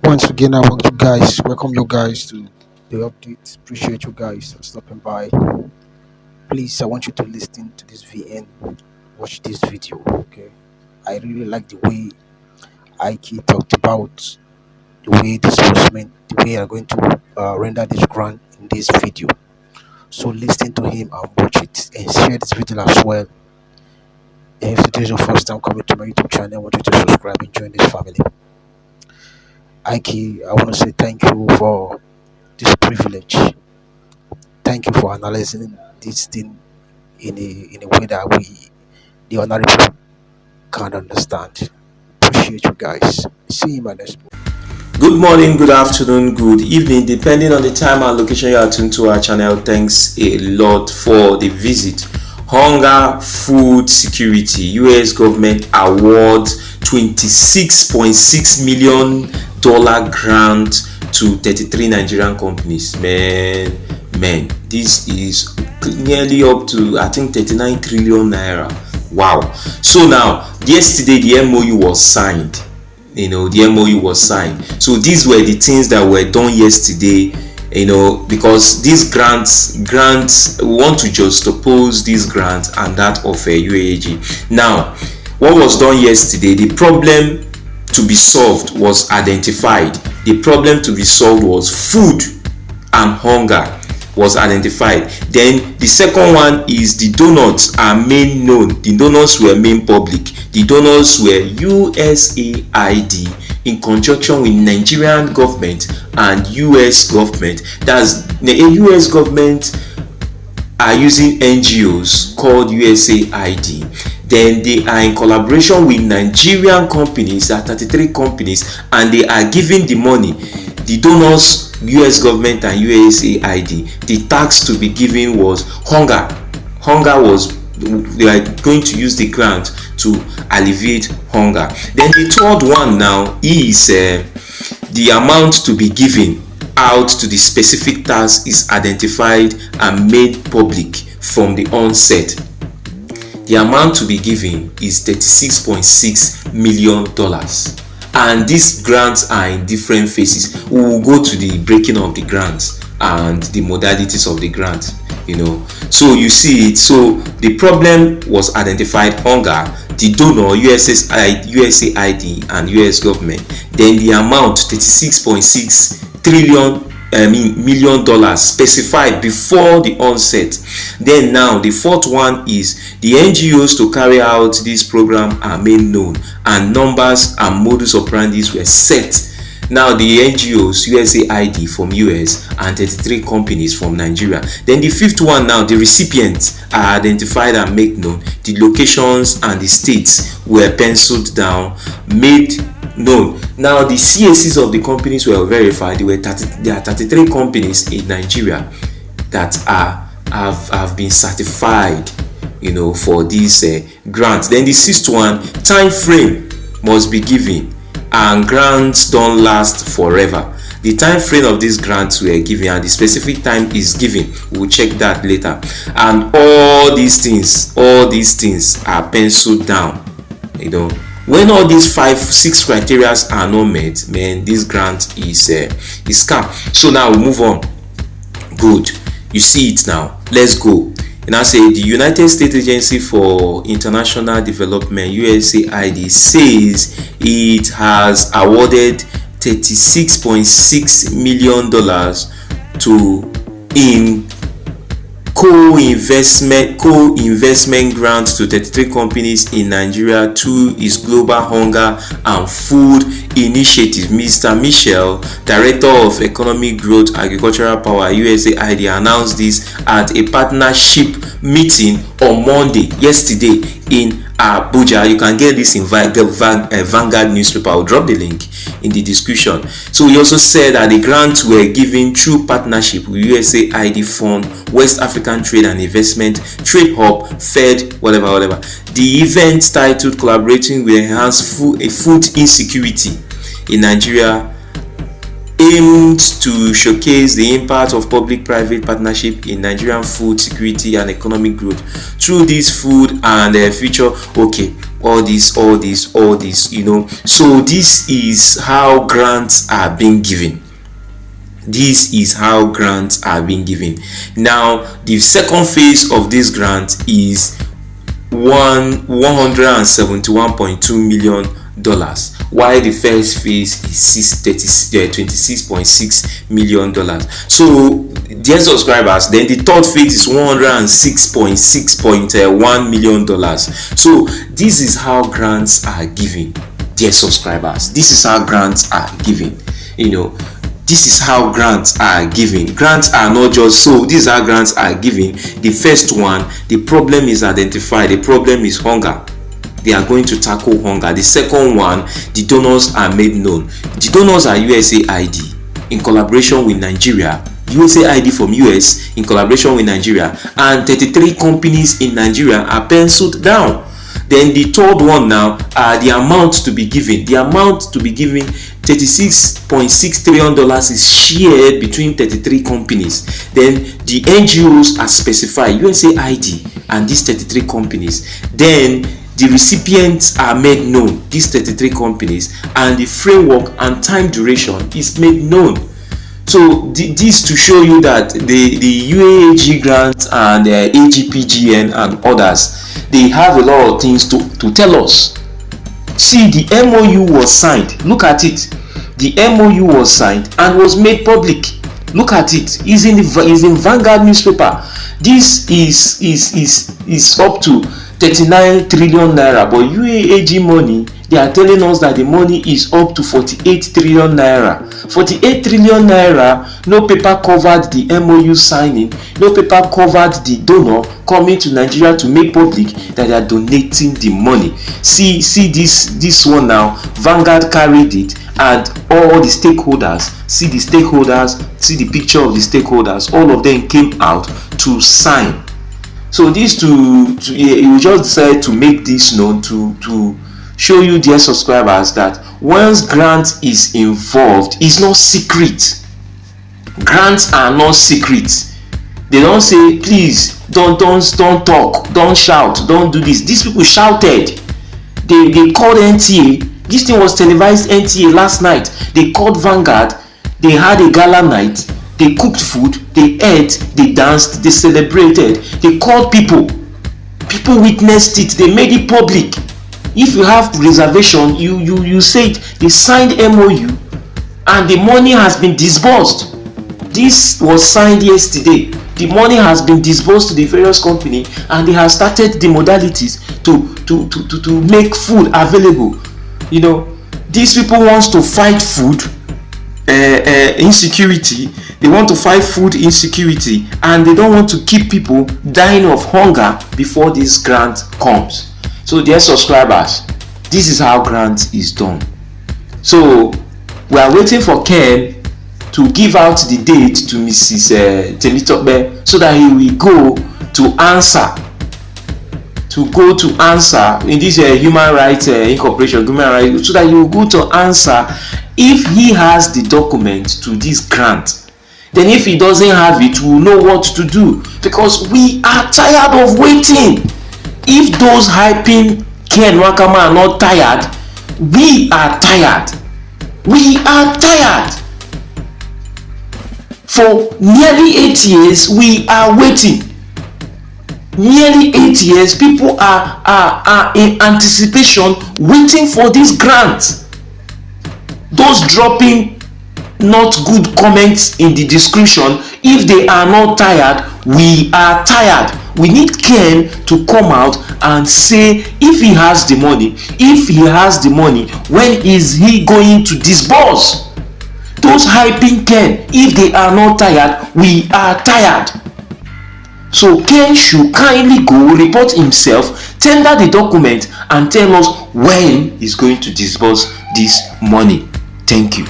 Once again, I want you guys, welcome you guys to the update. Appreciate you guys for stopping by. Please, I want you to listen to this VN, watch this video. Okay, I really like the way Ike talked about the way disbursement, the way I'm going to render this grant in this video. So listen to him and watch it and share this video as well. And if today is your first time coming to my YouTube channel, I want you to subscribe and join this family. Ike, I want to say thank you for this privilege. Thank you for analyzing this thing in a way that we, the ordinary people, can't understand. Appreciate you guys. See you in my next one. Good morning, good afternoon, good evening, depending on the time and location you are tuned to our channel. Thanks a lot for the visit. Hunger Food Security, US government awards $26.6 million grant to 33 Nigerian companies. Man, this is nearly up to, I think, 39 trillion naira. Wow. So now, yesterday the MOU was signed. The MOU was signed. So these were the things that were done yesterday, because these grants, we want to just oppose these grants and that of UAAG. Now, what was done yesterday, the problem to be solved was identified. The problem to be solved was food and hunger was identified. Then the second one is the donors are made known. The donors were made public. The donors were USAID in conjunction with Nigerian government and US government. That's the US government are using NGOs called USAID. Then they are in collaboration with Nigerian companies, there are 33 companies, and they are giving the money. The donors, US government and USAID, the tax to be given was hunger. Hunger was, they are going to use the grant to alleviate hunger. Then the third one now is the amount to be given out to the specific task is identified and made public from the onset. The amount to be given is $36.6 million. And these grants are in different phases. We will go to the breaking of the grants and the modalities of the grant. So you see it. So the problem was identified: hunger, the donor, USAID and US government. Then the amount, $36.6 million specified before the onset. Then now the fourth one is the NGOs to carry out this program are made known, and numbers and modus operandi were set. Now the NGOs, USAID from US and 33 companies from Nigeria. Then the fifth one, now the recipients are identified and made known. The locations and the states were penciled down, made known. Now the CACs of the companies were verified. There are 33 companies in Nigeria that have been certified, for this grant. Then the sixth one, time frame must be given, and grants don't last forever. The time frame of these grants were given and the specific time is given. We'll check that later. And all these things are penciled down. When all these 5-6 criteria are not met, man, this grant is scam. So now we move on. Good, you see it now. Let's go. And I say the United States Agency for International Development, USAID, says it has awarded $36.6 million in co-investment grants to 33 companies in Nigeria through its Global Hunger and Food Initiative. Mr. Michel, Director of Economic Growth, Agricultural Power, USAID, announced this at a partnership meeting on Monday, yesterday, in Abuja. You can get this in Vanguard newspaper. I'll drop the link in the description. So he also said that the grants were given through partnership with USAID Fund, West African Trade and Investment, Trade Hub, Fed, whatever. The event, titled "Collaborating with Enhanced Food Insecurity in Nigeria," aimed to showcase the impact of public-private partnership in Nigerian food security and economic growth through this food and future. Okay, all this, so this is how grants are being given. This is how grants are being given. Now the second phase of this grant is $171.2 million, while the first phase is $26.6 million. So dear subscribers, then the third phase is $106.1 million. So this is how grants are given, dear subscribers. This is how grants are given. This is how grants are given. Grants are not just so. These are grants are given. The first one, the problem is identified. The problem is hunger. They are going to tackle hunger. The second one, the donors are made known. The donors are USAID in collaboration with Nigeria. USAID from US in collaboration with Nigeria, and 33 companies in Nigeria are penciled down. Then the third one now are the amount to be given. The amount to be given, $36.6 trillion, is shared between 33 companies. Then the NGOs are specified, USAID and these 33 companies. Then the recipients are made known, these 33 companies, and the framework and time duration is made known. So this to show you that the UAAG grant and AGPGN and others, they have a lot of things to tell us. See, the MOU was signed. Look at it. The MOU was signed and was made public. Look at it. It's in Vanguard newspaper. This is up to 39 trillion naira, but UAAG money, they are telling us that the money is up to 48 trillion naira. 48 trillion naira, no paper covered the MOU signing, no paper covered the donor coming to Nigeria to make public that they are donating the money. See this one now. Vanguard carried it, and all the stakeholders, see the picture of the stakeholders, all of them came out to sign. So this you just decided to make this known to show you, dear subscribers, that once grant is involved, it's not secret. Grants are not secret. They don't say, please don't talk, don't shout, don't do this. These people shouted. They called NTA. This thing was televised NTA last night. They called Vanguard. They had a gala night. They cooked food, they ate, they danced, they celebrated, they called people. People witnessed it, they made it public. If you have reservation, you say it. They signed MOU and the money has been disbursed. This was signed yesterday. The money has been disbursed to the various company, and they have started the modalities to make food available. These people wants to fight food insecurity. They want to fight food insecurity, and they don't want to keep people dying of hunger before this grant comes. So dear subscribers, this is how grant is done. So we are waiting for Ken to give out the date to Mrs. Temitope, so that he will go to answer in this human rights incorporation, human rights, so that he will go to answer if he has the document to this grant. Then if he doesn't have it, we will know what to do, because we are tired of waiting. If those hyping Ken Wakama are not tired, we are tired. We are tired. For nearly 8 years, we are waiting. Nearly 8 years, people are in anticipation, waiting for this grant. Those dropping not good comments in the description, if they are not tired, we are tired. We need Ken to come out and say if he has the money. If he has the money, when is he going to disburse? Those hyping Ken, if they are not tired, we are tired. So Ken should kindly go report himself, tender the document, and tell us when he's going to disburse this money. Thank you.